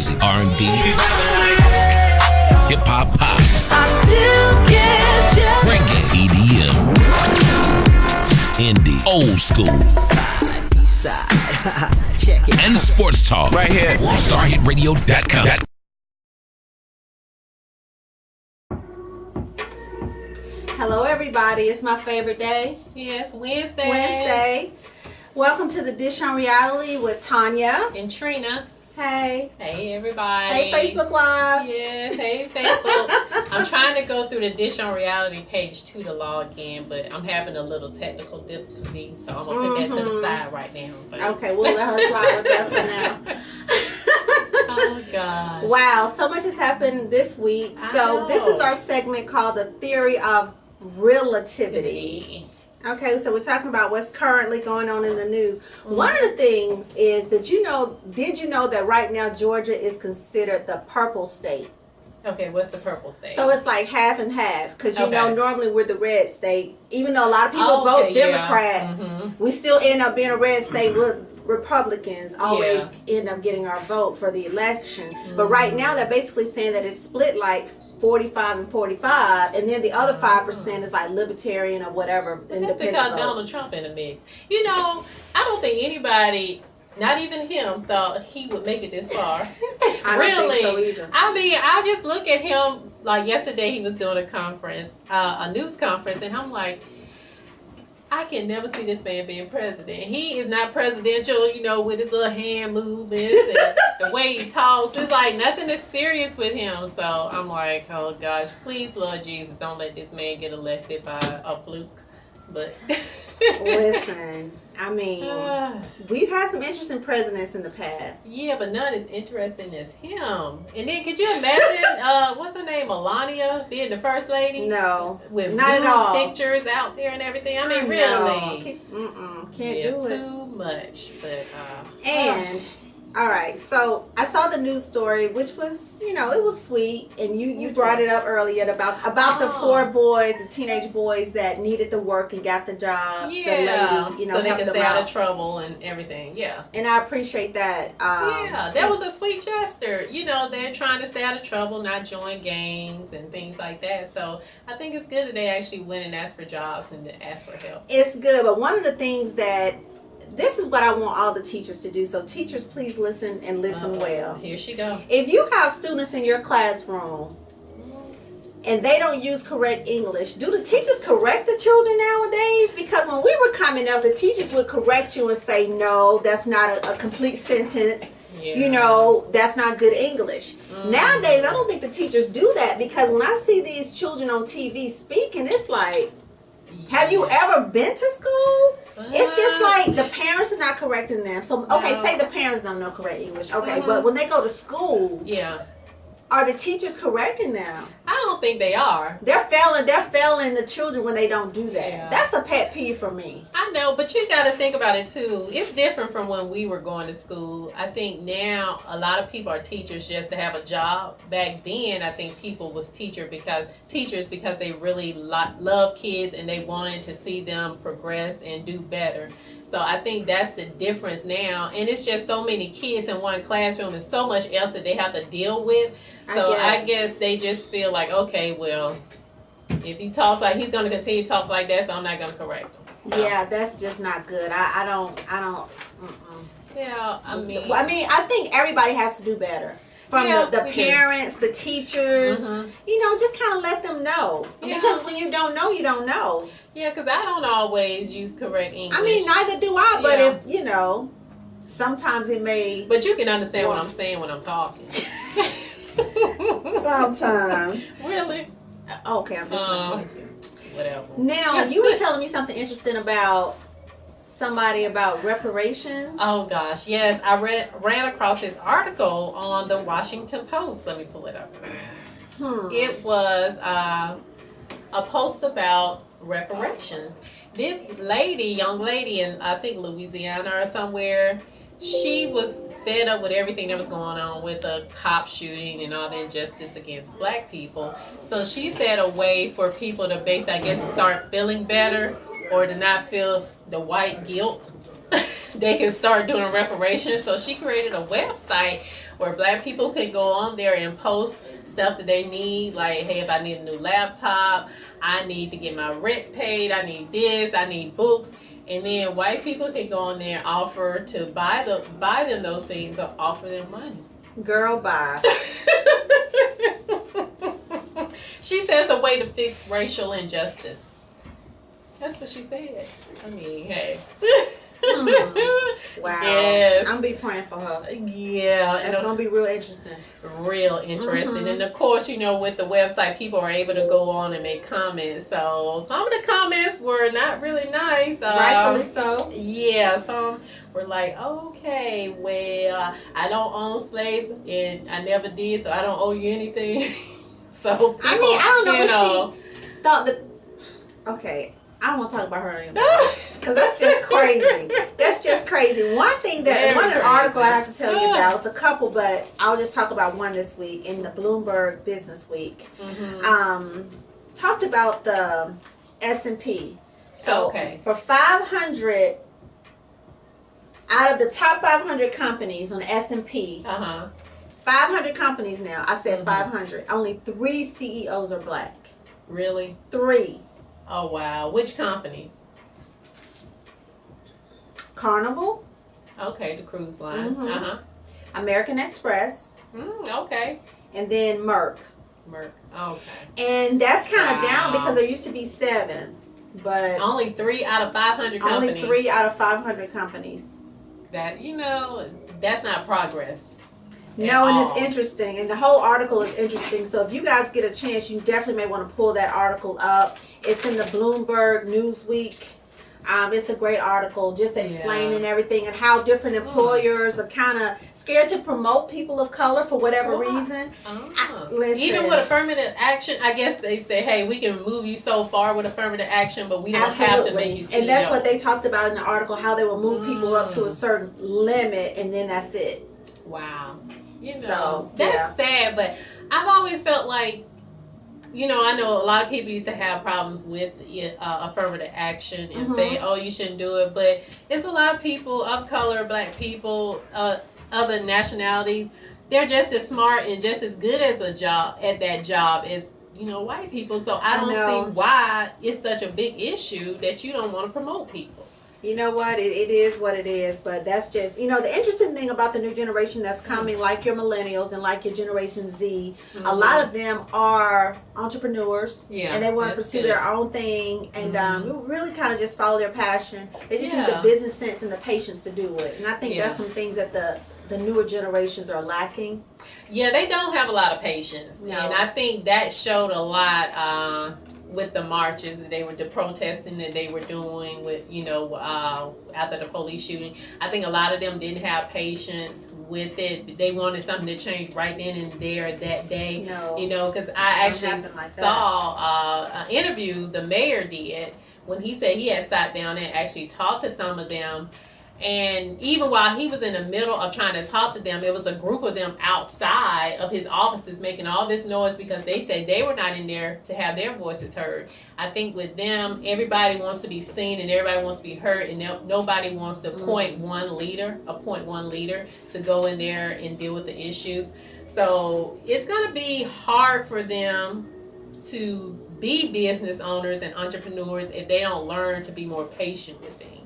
music, R&B, hip hop, pop, I still get you. reggae, EDM, indie, old school, Side. Check it. and sports talk. Right here. WorldStarHitRadio.com. Hello, everybody. It's my favorite day, Yes, Wednesday. Wednesday. Welcome to the Dish on Reality with Tanya. And Trina. Hey. Hey, everybody. Hey, Facebook Live. Yes, hey, Facebook. I'm trying to go through the Dish on Reality page 2 to log in, but I'm having a little technical difficulty, so I'm going to put that to the side right now. But. Okay, we'll let her slide with that for now. Oh, God. Wow, so much has happened this week. So this is our segment called The Theory of Relativity. Okay, so we're talking about what's currently going on in the news. One of the things is that did you know that right now Georgia is considered the purple state? Okay, what's the purple state? So it's like half and half, because you Okay. know normally we're the red state. Even though a lot of people vote Democrat, we still end up being a red state with Republicans always end up getting our vote for the election. But right now they're basically saying that it's split like 45 and 45, and then the other 5% is like libertarian or whatever. That's because Donald Trump in the mix. You know, I don't think anybody, not even him, thought he would make it this far. I Really? don't think so either. I mean, I just look at him, like yesterday he was doing a conference, a news conference, and I'm like, I can never see this man being president. He is not presidential, you know, with his little hand movements and the way he talks. It's like nothing is serious with him. So I'm like, oh gosh, please, Lord Jesus, don't let this man get elected by a fluke. But Listen, I mean, we've had some interesting presidents in the past. Yeah, but none as interesting as him. And then could you imagine, what's her name, Melania, being the first lady? No, With not at all. pictures out there and everything. I mean, No, really. can't do it. Too much. But, And all right, so I saw the news story, which was, you know, it was sweet, and you brought it up earlier about the 4 boys, the teenage boys that needed the work and got the jobs. yeah. The lady, you know, so they helped can them stay out out. of trouble and everything. Yeah. And I appreciate that. Yeah, that was a sweet gesture. You know, they're trying to stay out of trouble, not join gangs and things like that. So I think it's good that they actually went and asked for jobs and asked for help. It's good, but one of the things that this is what I want all the teachers to do. So teachers, please listen and listen well. Here she go. If you have students in your classroom and they don't use correct English, do the teachers correct the children nowadays? Because when we were coming up, the teachers would correct you and say, no, that's not a complete sentence. Yeah. You know, that's not good English. Nowadays, I don't think the teachers do that, because when I see these children on TV speaking, it's like, have you ever been to school? It's just like the parents are not correcting them. So, okay, say the parents don't know correct English. Okay, but when they go to school, Yeah. are the teachers correcting them? I don't think they are. They're failing the children when they don't do that. Yeah. That's a pet peeve for me. I know, but you got to think about it too. It's different from when we were going to school. I think now a lot of people are teachers just to have a job. Back then, I think people was teachers because they really love kids and they wanted to see them progress and do better. So I think that's the difference now. And it's just so many kids in one classroom and so much else that they have to deal with. So I guess they just feel like, okay, well, if he talks like he's going to continue to talk like that, so I'm not going to correct him. Yeah, that's just not good. I don't. Yeah, I mean, I think everybody has to do better. From the parents, the teachers, you know, just kind of let them know. Yeah. Because when you don't know, you don't know. yeah, because I don't always use correct English. I mean, neither do I, but Yeah. if, you know, sometimes it may. But you can understand what I'm saying when I'm talking. Sometimes. Really? Okay, I'm just messing with you. Whatever. Now, you were telling me something interesting about somebody about reparations. Oh gosh, yes, I ran across this article on the Washington Post. Let me pull it up. It was a post about reparations. This young lady in I think Louisiana or somewhere, she was fed up with everything that was going on with the cop shooting and all the injustice against black people. So she said a way for people to basically, I guess, start feeling better or to not feel the white guilt. They can start doing reparations. So she created a website where Black people can go on there and post stuff that they need, like, hey, if I need a new laptop, I need to get my rent paid, I need this, I need books. And then white people can go on there and offer to buy them those things or offer them money. Girl, bye. She says a way to fix racial injustice. That's what she said. I mean, hey. Wow. Yes. I'm gonna be praying for her. Yeah. That's gonna be real interesting. Real interesting. And of course, you know, with the website, people are able to go on and make comments. So some of the comments were not really nice. Rightfully so. Yeah, some were like, okay, well, I don't own slaves and I never did, so I don't owe you anything. So people, I mean, I don't know you what she thought that. Okay, I don't want to talk about her anymore because that's just crazy. That's just crazy. One thing that one article I have to tell you about, it's a couple, but I'll just talk about one this week in the Bloomberg Business Week. Talked about the S&P. So for 500 out of the top 500 companies on the S&P. 500 companies now. I said 500. Only 3 CEOs are Black. Really? 3. Oh, wow. Which companies? Carnival. Okay, the cruise line. American Express. Okay. And then Merck. Okay. And that's kind of down because there used to be 7. But only 3 out of 500 companies. Only 3 out of 500 companies. That, you know, that's not progress. No, and it's interesting, and the whole article is interesting. So if you guys get a chance, you definitely may want to pull that article up. It's in the Bloomberg Newsweek. It's a great article, just explaining everything and how different employers are kind of scared to promote people of color for whatever reason. Listen, even with affirmative action, I guess they say, hey, we can move you so far with affirmative action, but we don't have to make you CEO. And that's what they talked about in the article, how they will move people up to a certain limit, and then that's it. Wow. You know, so, that's sad, but I've always felt like, you know, I know a lot of people used to have problems with affirmative action and say, oh, you shouldn't do it. But it's a lot of people of color, Black people, other nationalities. They're just as smart and just as good as at that job as, you know, white people. So I don't see why it's such a big issue that you don't want to promote people. You know what? It is what it is, but that's just, you know, the interesting thing about the new generation that's coming, like your millennials and like your Generation Z, a lot of them are entrepreneurs, and they want to pursue their own thing, and really kind of just follow their passion. They just need the business sense and the patience to do it, and I think that's some things that the newer generations are lacking. Yeah, they don't have a lot of patience, and I think that showed a lot with the marches that they were protesting that they were doing with, you know, after the police shooting. I think a lot of them didn't have patience with it. They wanted something to change right then and there that day. You know, because I actually saw an interview the mayor did when he said he had sat down and actually talked to some of them. And even while he was in the middle of trying to talk to them, there was a group of them outside of his offices making all this noise because they said they were not in there to have their voices heard. I think with them, everybody wants to be seen and everybody wants to be heard, and nobody wants to appoint one leader to go in there and deal with the issues. So it's going to be hard for them to be business owners and entrepreneurs if they don't learn to be more patient with things.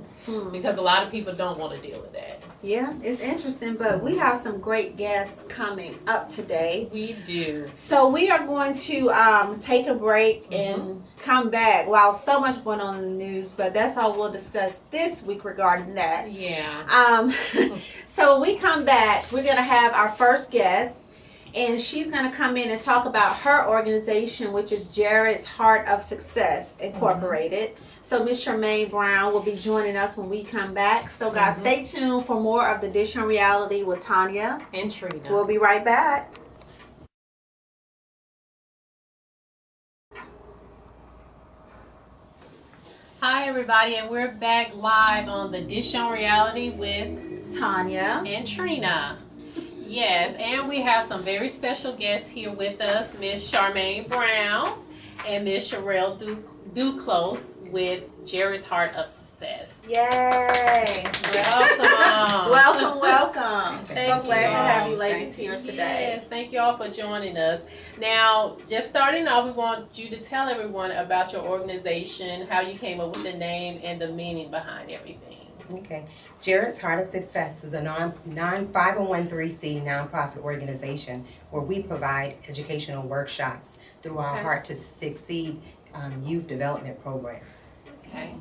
Because a lot of people don't want to deal with that. Yeah, it's interesting, but we have some great guests coming up today. We do. So we are going to take a break and come back. Wow, so much going on in the news, but that's all we'll discuss this week regarding that. Yeah. So when we come back, we're going to have our first guest, and she's going to come in and talk about her organization, which is Jared's Heart of Success Incorporated. So Miss Charmaine Brown will be joining us when we come back. So guys, stay tuned for more of the Dish on Reality with Tanya and Trina. We'll be right back. Hi everybody, and we're back live on the Dish on Reality with Tanya and Trina. Yes, and we have some very special guests here with us, Miss Charmaine Brown and Miss Sherelle Duclos with Jared's Heart of Success. Yay! Welcome. Welcome. Thank So glad you to all. have you ladies here today. Yes, thank you all for joining us. Now, just starting off, we want you to tell everyone about your organization, how you came up with the name, and the meaning behind everything. Okay. Jared's Heart of Success is a 501(c) nonprofit organization where we provide educational workshops through our Okay. Heart to Succeed youth development program. Okay.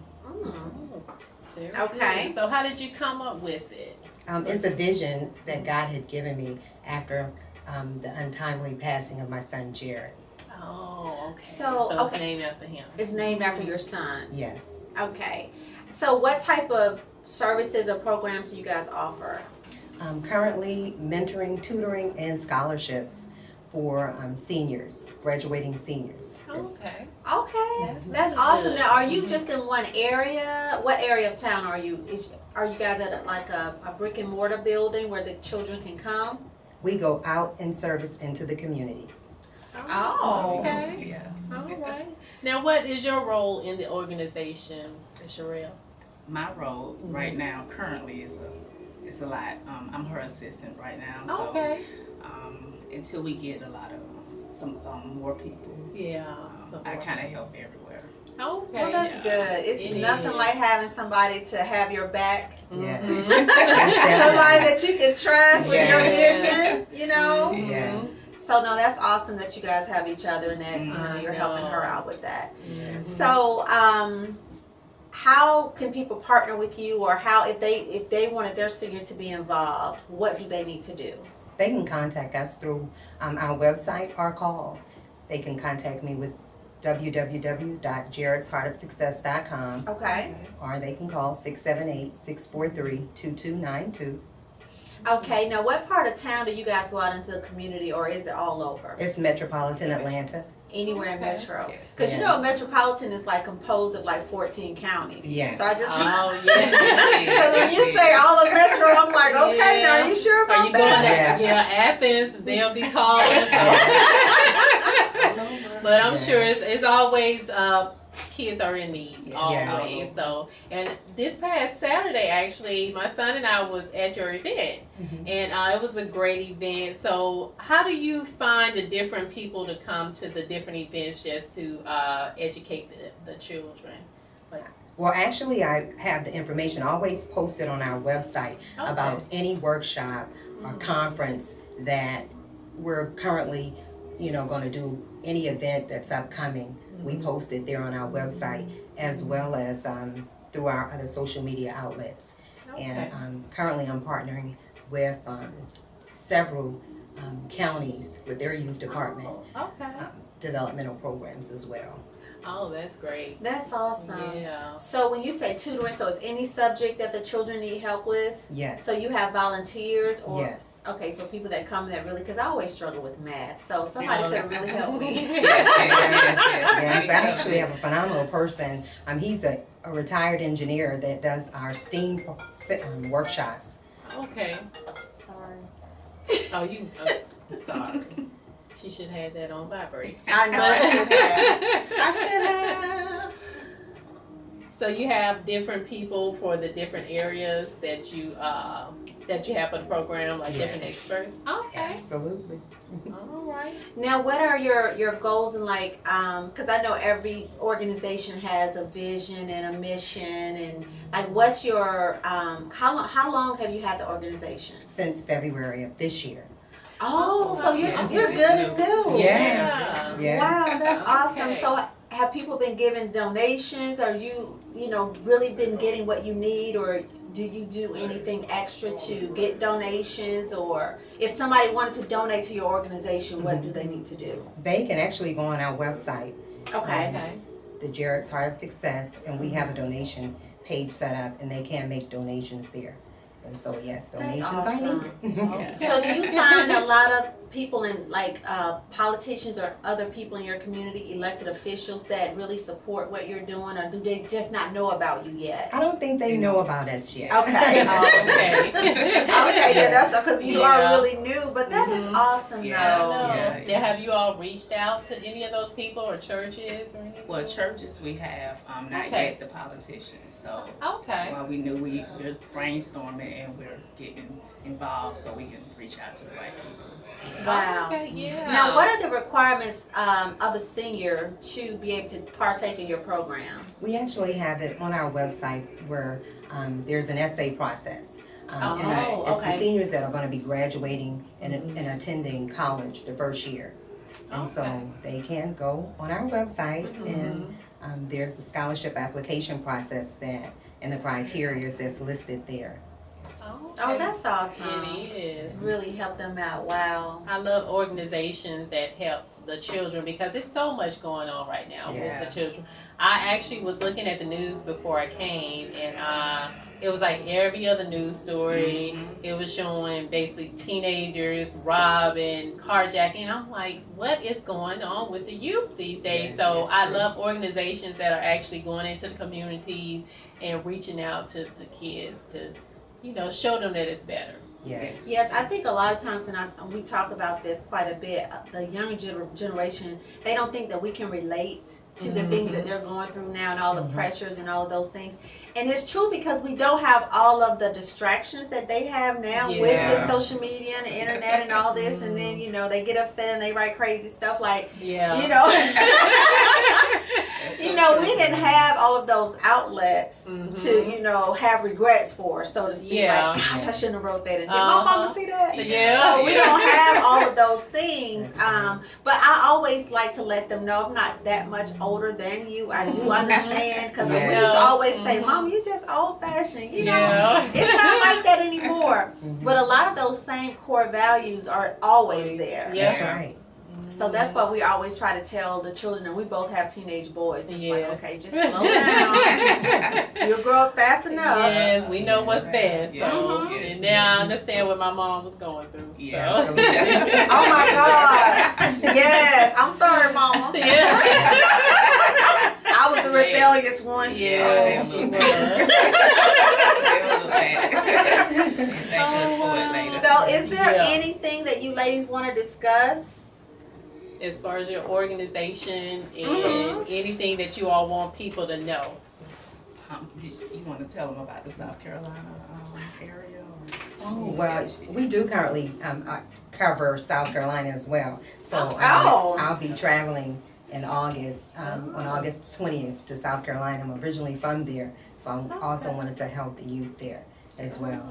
Very Okay. good. So how did you come up with it? It's a vision that God had given me after the untimely passing of my son Jared. Oh, okay. So, it's okay. named after him. It's named after your son. Yes. Okay. So what type of services or programs do you guys offer? Currently mentoring, tutoring, and scholarships for seniors, graduating seniors. Okay. Okay. That's really awesome. good. Now, are you just in one area? What area of town are you? Are you guys at like a brick and mortar building where the children can come? We go out and service into the community. Oh. Okay. Yeah. All right. Now, what is your role in the organization, Sherelle? My role right now currently is a lot. I'm her assistant right now. So, Okay. until we get a lot of some more people, Yeah. I kind of help everywhere. Okay. Well, that's good. It's It nothing is. like having somebody to have your back. Yes. Mhm. Somebody that you can trust with your Yes. vision, you know? Yes. So, no, that's awesome that you guys have each other and that you're helping her out with that. So, how can people partner with you, or how if they wanted their senior to be involved, what do they need to do? They can contact us through our website or call. They can contact me with www.jaredsheartofsuccess.com, Okay. or they can call 678-643-2292. Okay. Now, what part of town do you guys go out into the community, or is it all over? It's Metropolitan Atlanta. Anywhere in Okay. Metro? Yes. Because you Yes. know, Metropolitan is like composed of like 14 counties. Yes. So I just Oh, yeah. because when you say all of Metro, I'm like, okay, now are you sure Are about you going that? there? Yeah, Athens, they'll be calling. But I'm Yes. sure it's always, kids are in need, always. Yes. So, and this past Saturday, actually, my son and I was at your event. Mhm. And it was a great event. So how do you find the different people to come to the different events just to educate the children? Well, actually, I have the information always posted on our website Okay. about any workshop or conference that we're currently, going to do, any event that's upcoming. We post it there on our website, as well as through our other social media outlets. Okay. And currently I'm partnering with several counties with their youth department Okay. developmental programs as well. Oh, that's great. That's awesome. Yeah. So when you say tutoring, so it's any subject that the children need help with? Yes. So you have volunteers or? Yes. Okay, so people that come that really, because I always struggle with math, so somebody could really help me. Yes, I actually have a phenomenal person. He's a retired engineer that does our STEAM workshops. Okay. Sorry. Oh, I'm sorry. She should have had that on vibrate. I know I should have. I should have. So you have different people for the different areas that you have for the program, like different Yes. experts. Okay. Absolutely. All right. Now, what are your goals and like, because I know every organization has a vision and a mission, and like, what's your how long have you had the organization? Since February of this year. Oh, so you're okay. you're good and new. Yes. Yes. Wow, that's awesome. Okay. So have people been giving donations? Are you really been getting what you need, or do you do anything extra to get donations? Or if somebody wanted to donate to your organization, what do they need to do? They can actually go on our website, Okay. Okay. the Jared's Heart of Success, and we have a donation page set up, and they can make donations there. And so yes, That's donations awesome. are needed. So do you find a lot of people in like politicians or other people in your community, elected officials, that really support what you're doing, or do they just not know about you yet? I don't think they know about us yet. Okay. Okay. Okay, yeah, that's because you Yeah. are really new, but that is awesome Yeah. though. Yeah. Have you all reached out to any of those people or churches or anything? Well, churches we have, not Okay. yet the politicians. So Okay. well, we knew we're brainstorming and we're getting involved so we can reach out to the right people. Wow. Okay, yeah. Now, what are the requirements of a senior to be able to partake in your program? We actually have it on our website where there's an essay process. Oh, And it's okay. the seniors that are going to be graduating and attending college the first year. And so Okay. they can go on our website and there's the scholarship application process that and the criteria that's listed there. Oh, that's awesome. It is. Really help them out. Wow. I love organizations that help the children because there's so much going on right now Yeah. with the children. I actually was looking at the news before I came, and it was like every other news story. It was showing basically teenagers robbing, carjacking. I'm like, what is going on with the youth these days? Yes, So that's I true. love organizations that are actually going into the communities and reaching out to the kids to, show them that it's better. Yes. Yes, I think a lot of times, and we talk about this quite a bit, the younger generation, they don't think that we can relate to the things that they're going through now and all the pressures and all of those things. And it's true because we don't have all of the distractions that they have now with the Yeah. social media and the internet and all this. And then, they get upset and they write crazy stuff like, Yeah. we didn't have all of those outlets to, have regrets for, so to speak. Yeah. Like, gosh, I shouldn't have wrote that. And did my mama see that? Yeah. So we don't have all of those things. But I always like to let them know I'm not that much older than you. I do understand because we used to always say, Mom, you just old fashioned. Yeah. It's not like that anymore. But a lot of those same core values are always there. Yeah. That's right. So that's why we always try to tell the children, and we both have teenage boys. It's like, Yes. okay, just slow down. You'll grow up fast enough. Yes, we know what's best. So, Yes. and now I understand what my mom was going through. Yeah. So. Oh my God. Yes. I'm sorry, Mama. Yeah. I was the rebellious one. Yeah, she was. Thank us for it later. So is there Yeah. anything that you ladies want to discuss? As far as your organization and anything that you all want people to know. You want to tell them about the South Carolina area? Oh, well, we do currently cover South Carolina as well. So Oh. I'll be traveling in August, on August 20th to South Carolina. I'm originally from there, so I also wanted to help the youth there as well.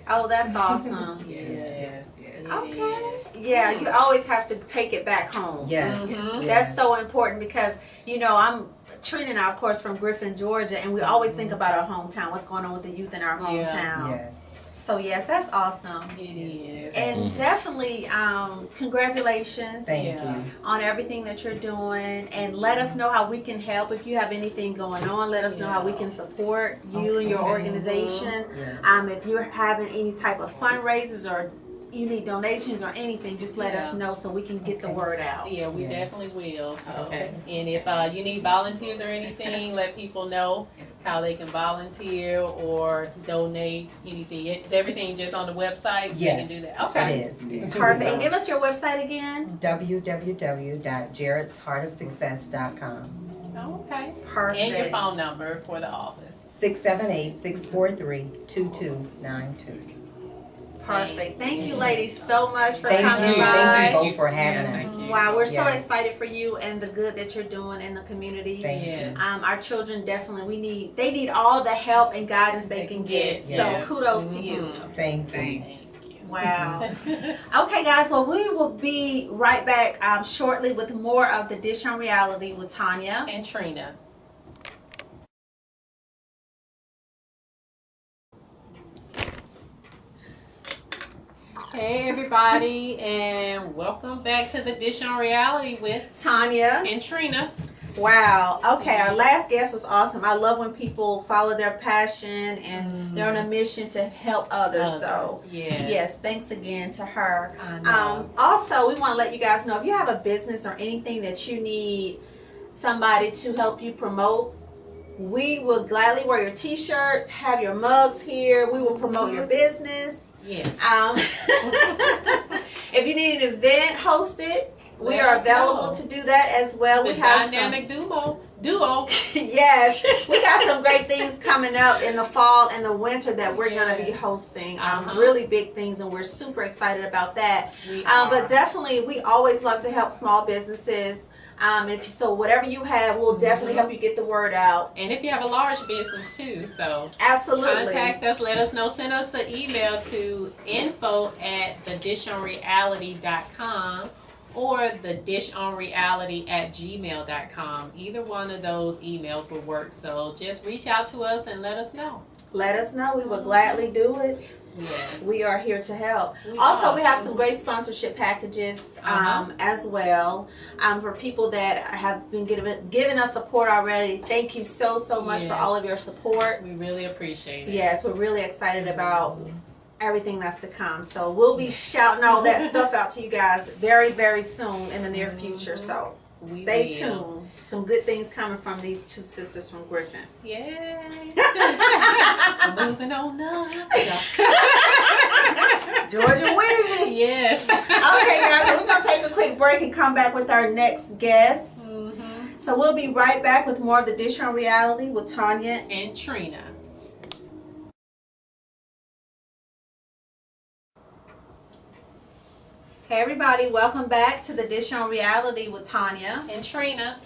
Oh, that's awesome. Yes. Okay. Yeah, you always have to take it back home. Yes. Mhm. yes. That's so important because, I'm Trina and I, of course, from Griffin, Georgia, and we always think about our hometown, what's going on with the youth in our hometown. Yes. So, yes, that's awesome. It is. And definitely, congratulations Thank Yeah. you. on everything that you're doing. And let us know how we can help. If you have anything going on, let us know how we can support you and your organization. Yeah. If you're having any type of fundraisers or you need donations or anything, just let us know so we can get the word out. Yeah, we Yeah. definitely will. So. Okay. And if you need volunteers or anything, let people know how they can volunteer or donate anything. Is everything just on the website? Yes. They can do that. Okay. It is. Perfect. And give us your website again. www.jarrettsheartofsuccess.com. Okay. Perfect. And your phone number for the office. 678-643-2292. Perfect. Thank you, ladies, so much for Thank coming you. by. Thank you both for having Thank us. you. Wow, we're so Yes. excited for you and the good that you're doing in the community. Thank Yeah. you. Our children definitely, they need all the help and guidance they can get. Yes. So kudos to you. Thank you. Thanks. Thank you. Wow. Okay, guys. Well, we will be right back shortly with more of the Dish on Reality with Tanya. And Trina. Hey everybody, and welcome back to the Dish on Reality with Tanya. and Trina. Wow. Okay, our last guest was awesome. I love when people follow their passion and they're on a mission to help others. So, yes, thanks again to her. Also, we want to let you guys know if you have a business or anything that you need somebody to help you promote, we will gladly wear your t-shirts, have your mugs here. We will promote your business. Yes. If you need an event hosted, we are available to do that as well. The we have dynamic duo. Yes, we got some great things coming up in the fall and the winter that we're going to be hosting. Really big things, and we're super excited about that. But definitely, we always love to help small businesses. So whatever you have, we'll definitely help you get the word out. And if you have a large business too, so absolutely contact us, let us know, send us an email to info@thedishonreality.com or thedishonreality@gmail.com. Either one of those emails will work. So just reach out to us and let us know. Let us know. We will gladly do it. Yes. We are here to help. We have some great sponsorship packages as well for people that have been giving us support already. Thank you so much for all of your support. We really appreciate it. Yes, we're really excited about everything that's to come. So we'll be shouting all that stuff out to you guys very, very soon in the near future. So stay tuned. Some good things coming from these two sisters from Griffin. Yay! Moving on up. Georgia Wheezy. Yes. Okay, guys, so we're going to take a quick break and come back with our next guest. So we'll be right back with more of the Dish on Reality with Tanya and Trina. Hey everybody, welcome back to the Dish on Reality with Tanya and Trina.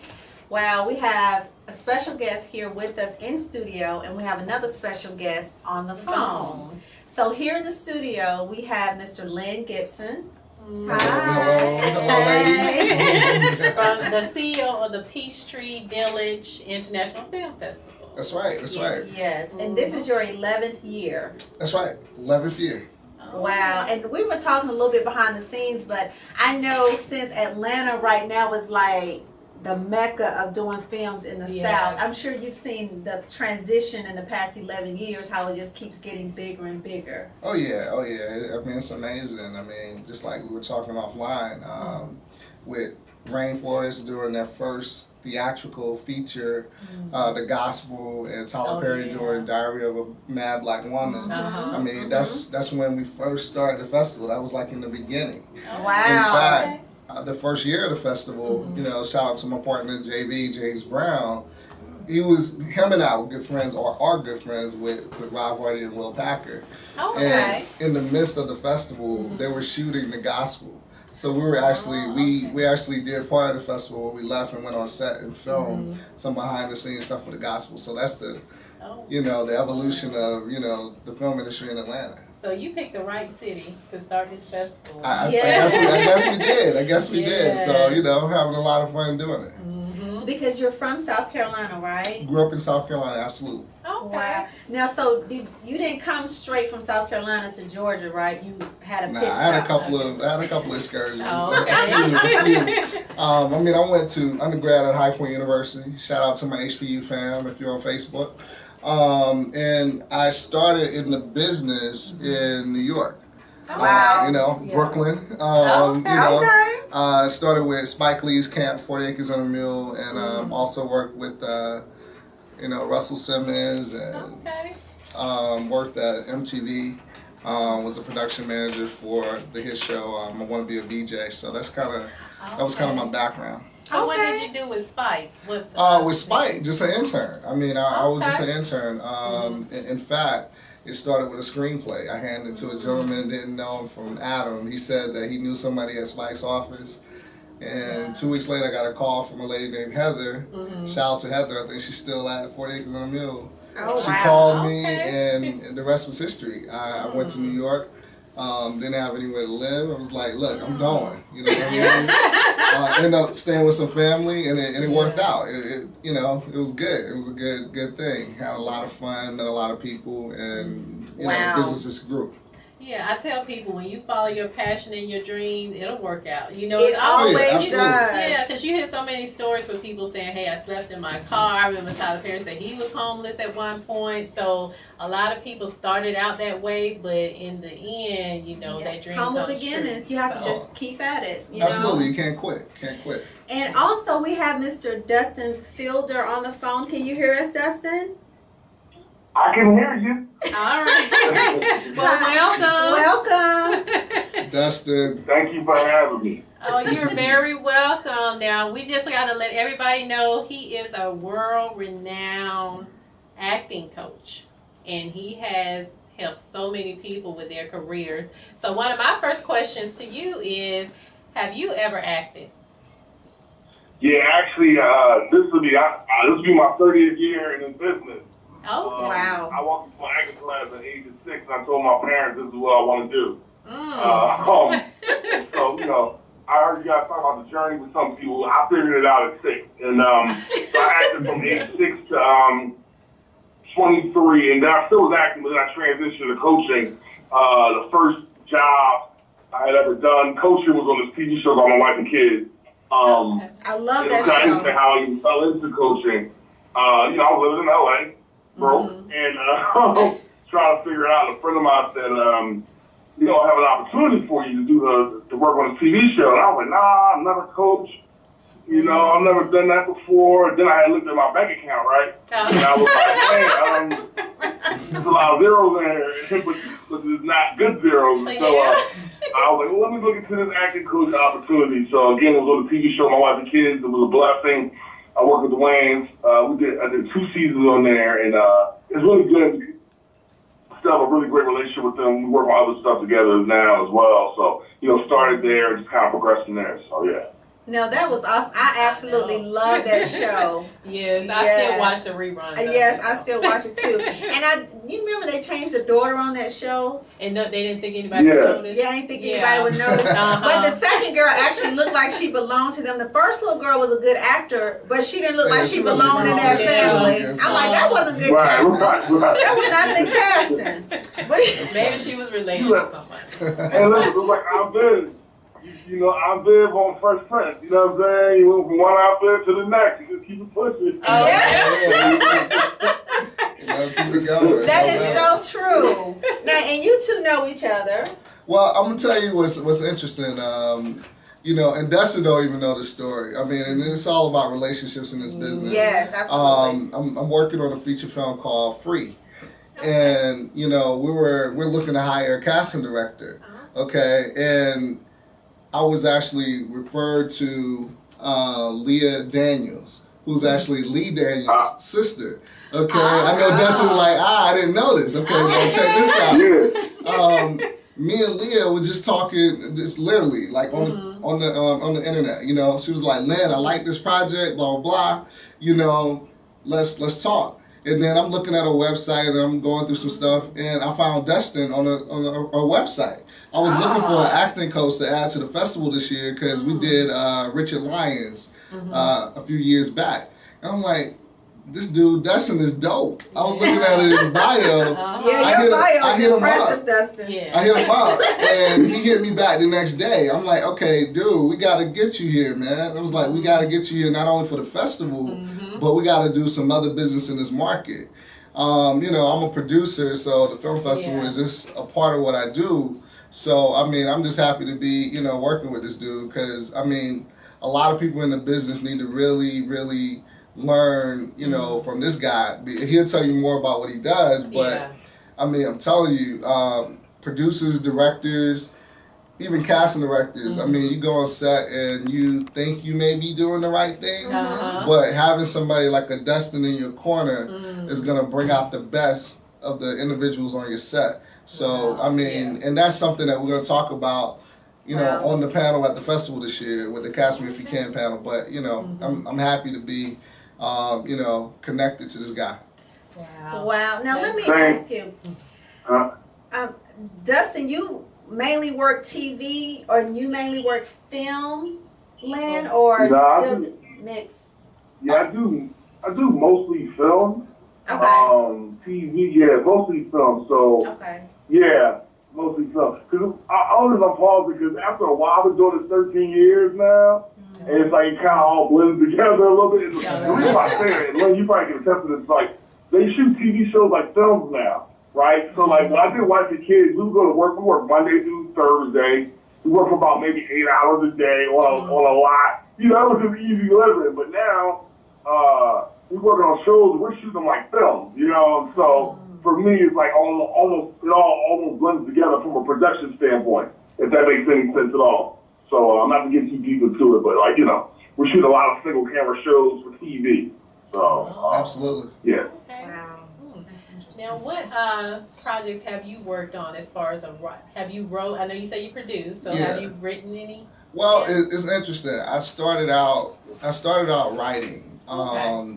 Wow, we have a special guest here with us in studio, and we have another special guest on the phone. So here in the studio, we have Mr. Lynn Gibson. Hello, ladies. From the CEO of the Peachtree Village International Film Festival. That's right, right. Yes, and this is your 11th year. That's right, 11th year. Wow, and we were talking a little bit behind the scenes, but I know since Atlanta right now is like the mecca of doing films in the South, I'm sure you've seen the transition in the past 11 years, how it just keeps getting bigger and bigger. Oh yeah. I mean, it's amazing. I mean, just like we were talking offline, with Rainforest doing their first theatrical feature, The Gospel, and Tyler Perry doing Diary of a Mad Black Woman. I mean, that's when we first started the festival. That was like in the beginning. Wow. In fact, the first year of the festival, you know, shout out to my partner JB, James Brown. Him and I were good friends, or are good friends with Rob Hardy and Will Packer. And in the midst of the festival, they were shooting The Gospel. So we were actually, we actually did part of the festival where we left and went on set and filmed some behind the scenes stuff for The Gospel. So that's the, you know, the evolution of, you know, the film industry in Atlanta. So you picked the right city to start this festival. I guess we did. I guess we did. So, you know, having a lot of fun doing it. Because you're from South Carolina, right? Grew up in South Carolina, absolutely. Okay. Wow. Now, so you didn't come straight from South Carolina to Georgia, right? You had a pit stop. I had a couple of excursions. Oh, okay. I mean, I went to undergrad at High Point University. Shout out to my HBU fam if you're on Facebook. And I started in the business in New York. Wow. You know, Brooklyn. You know, started with Spike Lee's camp, 40 Acres and a Mule, and also worked with, you know, Russell Simmons, and worked at MTV. Was a production manager for the hit show I Want to Be a VJ. So that's that was kind of my background. So what did you do with Spike? With Spike, just an intern. I mean, I was just an intern. In fact, it started with a screenplay. I handed it to a gentleman, didn't know him from Adam. He said that he knew somebody at Spike's office. And 2 weeks later, I got a call from a lady named Heather. Shout out to Heather. I think she's still at 40 Acres and a Mule. She called me, and the rest was history. I went to New York. Didn't have anywhere to live. I was like, look, I'm going. You know what I mean? Ended up staying with some family, and it worked out. You know, it was good. It was a good thing. Had a lot of fun, met a lot of people, and you know, the business just grew. Yeah, I tell people when you follow your passion and your dreams, it'll work out. You know, It it's always always does. Yeah, because you hear so many stories with people saying, "Hey, I slept in my car." I remember Tyler Perry said he was homeless at one point. So a lot of people started out that way, but in the end, you know, that dream Humble comes beginnings. true. You have to So- just keep at it. You Absolutely, know? you can't quit. Can't quit. And also, we have Mr. Dustin Fielder on the phone. Can you hear us, Dustin? I can hear you. All right. Well, Welcome. Dustin. Thank you for having me. Oh, you're very welcome. Now, we just got to let everybody know he is a world-renowned acting coach, and he has helped so many people with their careers. So one of my first questions to you is, have you ever acted? Yeah, actually, this will be my 30th year in this business. Oh, Wow. I walked into my acting class at the age of 6, and I told my parents this is what I want to do. So, you know, I heard you guys talk about the journey with some people. I figured it out at 6. And so I acted from age 6 to 23, and then I still was acting, but then I transitioned to coaching. The first job I had ever done coaching was on this TV show called My Wife and Kids. I love It that was kind of show. interesting how I even fell into coaching. You know, I was living in LA, broke, and trying to figure it out. And a friend of mine said, you know, I have an opportunity for you to do to work on a TV show. And I was like, nah, I've never coached. You know, I've never done that before. Then I had looked at my bank account, right? And I was like, hey, there's a lot of zeros in here, but there's not good zeros. So I was like, well, let me look into this acting coach opportunity. So again, it was on the TV show, My Wife and Kids. It was a blessing. I worked with the Wayans. I did 2 seasons on there, and it's really good. Still have a really great relationship with them. We work on other stuff together now as well. So, you know, started there and just kind of progressed from there. So, yeah. No, that was awesome. I absolutely love that show. Yes, I Yes. still watch the reruns. Yes, I still watch it too. And you remember they changed the daughter on that show? And no, they didn't think anybody would notice. Yeah, I didn't think anybody would notice. But the second girl actually looked like she belonged to them. The first little girl was a good actor, but she didn't look like she belonged in that family. I'm like, that wasn't good casting. That was not good casting. But Maybe she was related to somebody. And listen, it was like I'm Viv. You know, I'm Viv on First Prince. You know what I'm saying? You went from one outfit to the next. You just keep it pushing. You know, keep it going. that is so true. Now, and you two know each other. Well, I'm gonna tell you what's interesting. You know, and Dustin don't even know the story. I mean, and it's all about relationships in this business. Yes, absolutely. I'm working on a feature film called Free, and you know, we're looking to hire a casting director. Okay, and I was actually referred to Leah Daniels, who's actually Lee Daniels' sister. Okay, I know Dustin's like, I didn't know this. Okay, well, check this out. Me and Leah were just talking, just literally, like on the internet. You know, she was like, "Lynn, I like this project, blah blah blah. You know, let's talk." And then I'm looking at a website and I'm going through some stuff, and I found Dustin on a website. I was looking for an acting coach to add to the festival this year because we did Richard Lyons a few years back. And I'm like, this dude Dustin is dope. I was looking at his bio. Yeah, your bio is impressive, Dustin. Yeah. I hit him up, and he hit me back the next day. I'm like, okay, dude, we got to get you here, man. I was like, we got to get you here not only for the festival, but we got to do some other business in this market. You know, I'm a producer, so the film festival is just a part of what I do. So, I mean, I'm just happy to be, you know, working with this dude because, I mean, a lot of people in the business need to really, really learn, you know, from this guy. He'll tell you more about what he does, but, I mean, I'm telling you, producers, directors, even casting directors, I mean, you go on set and you think you may be doing the right thing, but having somebody like a Dustin in your corner is going to bring out the best of the individuals on your set. So, I mean, and that's something that we're going to talk about, you know, on the panel at the festival this year with the Cast Me If You Can panel. But, you know, I'm happy to be, you know, connected to this guy. Wow. Now, let me ask you, Dustin, you mainly work TV or you mainly work film, Lynn, or does it mix? Yeah, I do mostly film. Okay. TV, yeah, mostly film. So, Okay. yeah. Mostly so. Because I always I'm paused because after a while, I've been doing this 13 years now, and it's like it kind of all blends together a little bit. And the reason why I say that, and Lynn, you probably can attest to this, like, they shoot TV shows like films now, right? So, like, when I did Wife and Kids, we would go to work. We work Monday through Thursday. We work for about maybe 8 hours a day on a lot. You know, it was just easy living. But now, we work on shows, we're shooting them like films, you know? And so, for me, it's like it all almost blends together from a production standpoint, if that makes any sense at all. So, not to get too deep into it, but, like, you know, we shoot a lot of single camera shows for TV. So, absolutely. Yeah. Okay. Wow. Now, what projects have you worked on as far as have you wrote? I know you say you produce, so have you written any? Well, it's interesting. I started out writing,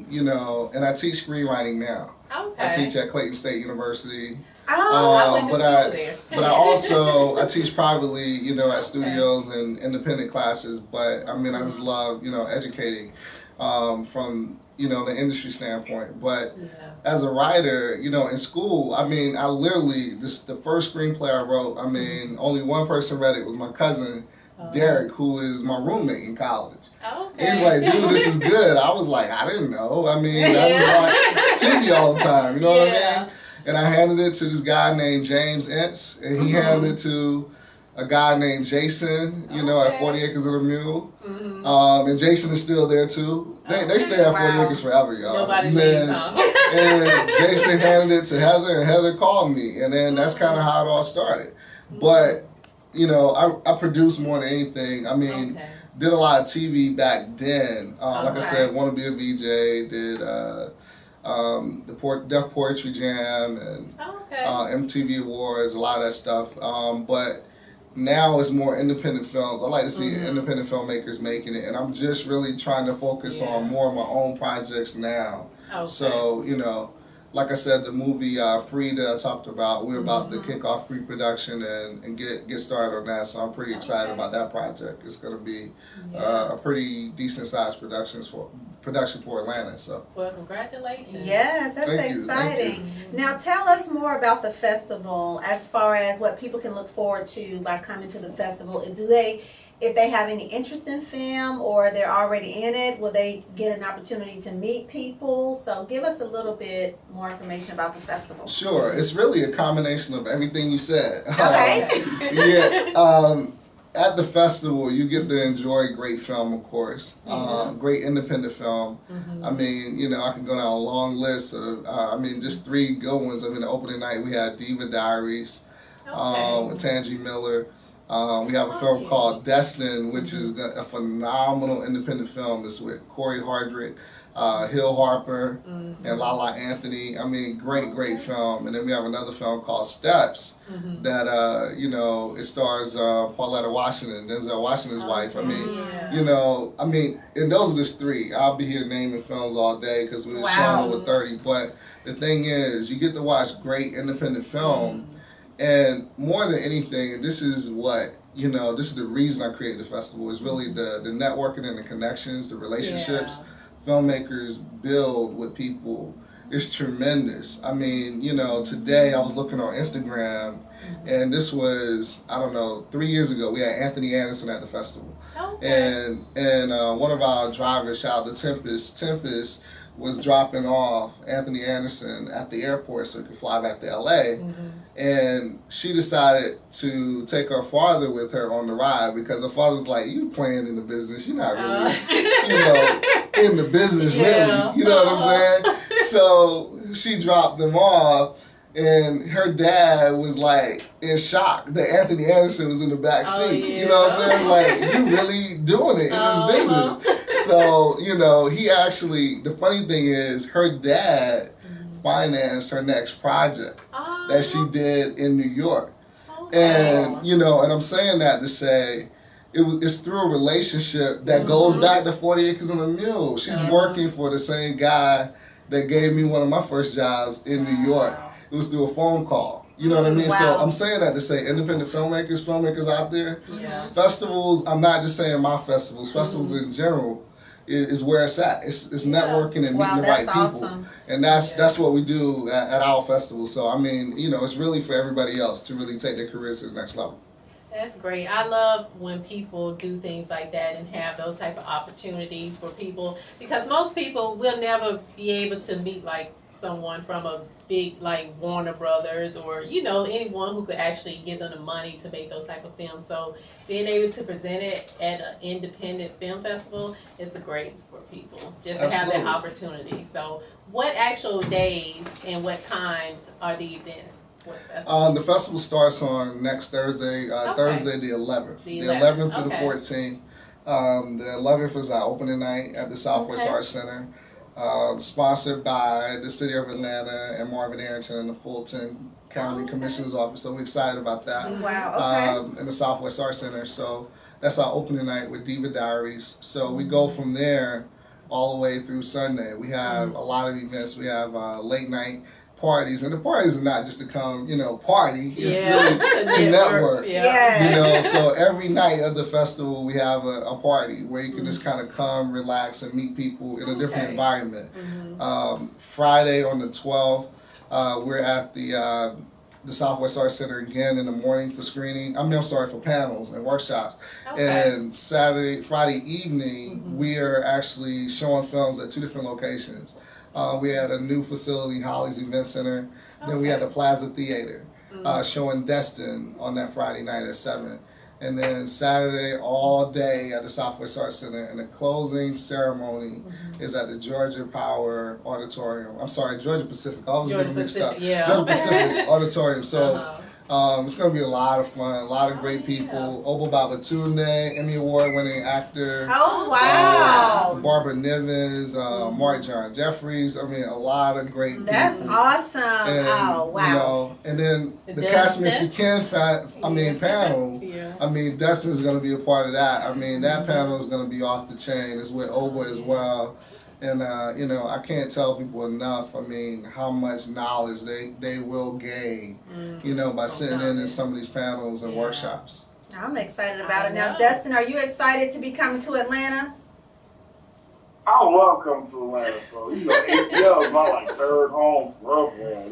you know, and I teach screenwriting now. Okay. I teach at Clayton State University. I went to school there. But I also I teach privately, you know, at studios and independent classes. But I mean, I just love, you know, educating from, you know, the industry standpoint. But as a writer, you know, in school, I mean, I literally the first screenplay I wrote, I mean, only one person read it. It was my cousin Derek, who is my roommate in college. Okay. He was like, dude, this is good. I was like, I didn't know. I mean, I was watching TV all the time, you know what I mean? And I handed it to this guy named James Ince, and he handed it to a guy named Jason, you know, at 40 Acres of the Mule. And Jason is still there too. They stay at 40 Acres forever, y'all. Nobody leaves, huh? And Jason handed it to Heather, and Heather called me. And then that's kind of how it all started. But, you know, I produced more than anything. I mean, did a lot of TV back then. Like I said, Want to Be a VJ, did the Deaf Poetry Jam and MTV Awards, a lot of that stuff. But now it's more independent films. I like to see independent filmmakers making it, and I'm just really trying to focus on more of my own projects now. So, you know, like I said, the movie Free that I talked about, we're about to kick off pre-production and get started on that. So I'm pretty excited about that project. It's going to be a pretty decent sized production for Atlanta. So. Well, congratulations. Yes, that's exciting. Now tell us more about the festival as far as what people can look forward to by coming to the festival. Do they, if they have any interest in film or they're already in it, will they get an opportunity to meet people? So give us a little bit more information about the festival. Sure. It's really a combination of everything you said. Okay. At the festival, you get to enjoy great film, of course. Great independent film. I mean, you know, I can go down a long list of, I mean, just 3 good ones. I mean, the opening night, we had Diva Diaries with Tangi Miller. We have a film called Destin, which is a phenomenal independent film. It's with Corey Hardrick, Hill Harper, and Lala Anthony. I mean, great film. And then we have another film called Steps that, you know, it stars Pauletta Washington, Denzel Washington's wife. I mean, you know, and those are just 3. I'll be here naming films all day because we were showing over 30. But the thing is, you get to watch great independent film. And more than anything, and this is what, you know, this is the reason I created the festival, is really the networking and the connections, the relationships filmmakers build with people. It's tremendous. I mean, you know, today I was looking on Instagram, and this was, I don't know, 3 years ago, we had Anthony Anderson at the festival. And one of our drivers, shout out to Tempest, was dropping off Anthony Anderson at the airport so he could fly back to LA. And she decided to take her father with her on the ride because her father was like, you playing in the business, you're not really, you know, in the business really, you know what I'm saying? So she dropped them off, and her dad was like in shock that Anthony Anderson was in the back seat. You know what I'm saying? Like, you really doing it in this business. So, you know, he actually, the funny thing is, her dad financed her next project that she did in New York. And, you know, and I'm saying that to say, it's through a relationship that goes back to 40 Acres and a Mule. She's working for the same guy that gave me one of my first jobs in New York. It was through a phone call. You know what I mean? So I'm saying that to say independent filmmakers out there, festivals, I'm not just saying my festivals, festivals in general, is where it's at. It's networking and meeting the right that's people, awesome. and that's what we do at our festival. So I mean, it's really for everybody else to really take their careers to the next level. That's great. I love when people do things like that and have those type of opportunities for people, because most people will never be able to meet like someone from a big like Warner Brothers or anyone who could actually give them the money to make those type of films. So being able to present it at an independent film festival is great for people just to have that opportunity. So what actual days and what times are the events? The festival starts on next Thursday, Thursday the 11th. The 11th through the 14th. The 11th is our opening night at the Southwest Arts Center. Sponsored by the City of Atlanta and Marvin Arrington and the Fulton County Commissioner's Office. So we're excited about that. Wow, in the Southwest Arts Center. So that's our opening night with Diva Diaries. So we go from there all the way through Sunday. We have a lot of events. We have late night parties, and the parties are not just to come, party. It's really to network. So every night of the festival, we have a party where you can just kind of come, relax, and meet people in a different environment. Friday on the 12th, we're at the Southwest Arts Center again in the morning for screening. For panels and workshops. And Friday evening, we are actually showing films at 2 different locations. We had a new facility, Holly's Event Center. Then we had the Plaza Theater showing Destin on that Friday night at 7. And then Saturday all day at the Southwest Arts Center. And the closing ceremony is at the Georgia Power Auditorium. Georgia Pacific. I was getting mixed up. Georgia Pacific Auditorium. So it's going to be a lot of fun, a lot of great people. Obo Babatunde, Emmy Award winning actor. Oh, wow. Barbara Nivens, Mark John Jeffries. I mean, a lot of great people. That's awesome. And, oh, wow. And then the Cast Me If You Can panel. I mean, Dustin's going to be a part of that. I mean, that panel is going to be off the chain. It's with Obo as well. And, I can't tell people enough, I mean, how much knowledge they will gain, by sitting in some of these panels and workshops. I'm excited about it. Now, Dustin, are you excited to be coming to Atlanta? I love coming to Atlanta, so, ATL is my, third home forever.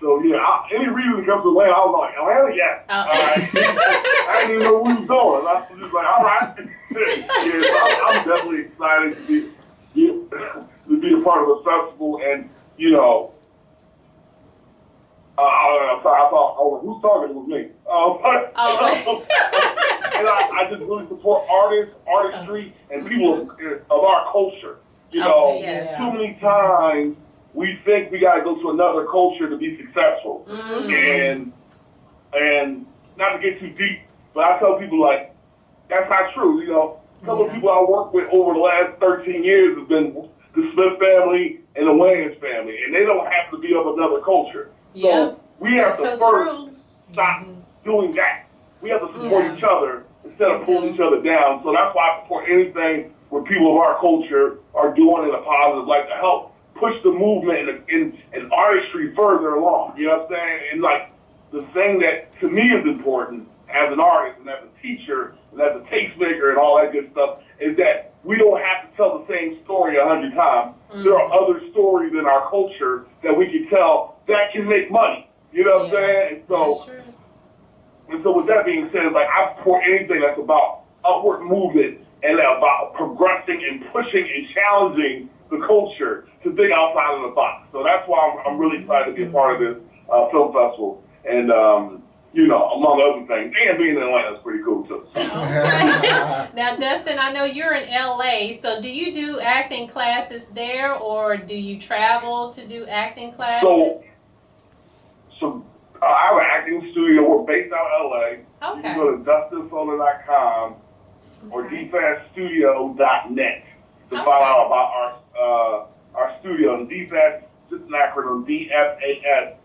So any reason to come to Atlanta, I was like, Atlanta, yes. All right. I didn't even know where we was going. I was just like, all right. So I'm definitely excited to be a part of the festival, and I'm sorry, I thought, who's talking? It was me. And I just really support artistry, and people of our culture. Too many times we think we got to go to another culture to be successful. And not to get too deep, but I tell people, that's not true. Some of the people I work with over the last 13 years have been the Smith family and the Williams family, and they don't have to be of another culture. So we have to first stop doing that. We have to support each other instead of pulling each other down. So that's why I support anything where people of our culture are doing in a positive light to help push the movement and artistry further along. You know what I'm saying? And the thing that to me is important as an artist and as a teacher and as a tastemaker and all that good stuff is that we don't have to tell the same story 100 times. There are other stories in our culture that we can tell that can make money. You know what I'm saying? And so with that being said, I support anything that's about upward movement and about progressing and pushing and challenging the culture to think outside of the box. So that's why I'm really excited to be a part of this film festival. And, among other things, and being in Atlanta is pretty cool too. Now, Dustin, I know you're in LA, so do you do acting classes there, or do you travel to do acting classes? So I have an acting studio. We're based out of LA. You can go to dustinsolar.com or dfaststudio.net to find out about our studio. And DFAS, just an acronym, DFAS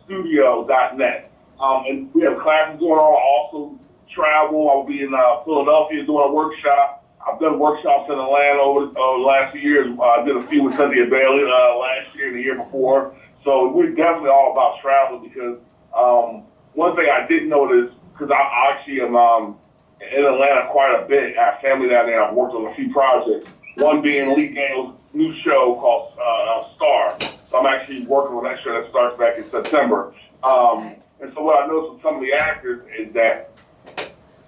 studio.net. And we have classes going on. I also travel. I'll be in Philadelphia doing a workshop. I've done workshops in Atlanta over the last few years. I did a few with Cynthia Bailey last year and the year before. So we're definitely all about travel because one thing I didn't notice, because I actually am in Atlanta quite a bit. I have family down there. I've worked on a few projects. One being Lee Daniels' new show called Star. So I'm actually working on that show that starts back in September. And so what I noticed with some of the actors is that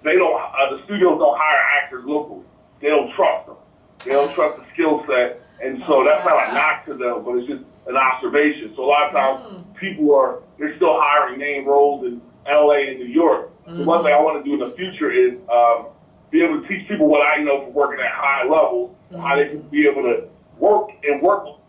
they don't, the studios don't hire actors locally. They don't trust them. They don't trust the skill set. And so that's not a knock to them, but it's just an observation. So a lot of times they're still hiring name roles in LA and New York. The one thing I want to do in the future is be able to teach people what I know from working at high levels, how they can be able to work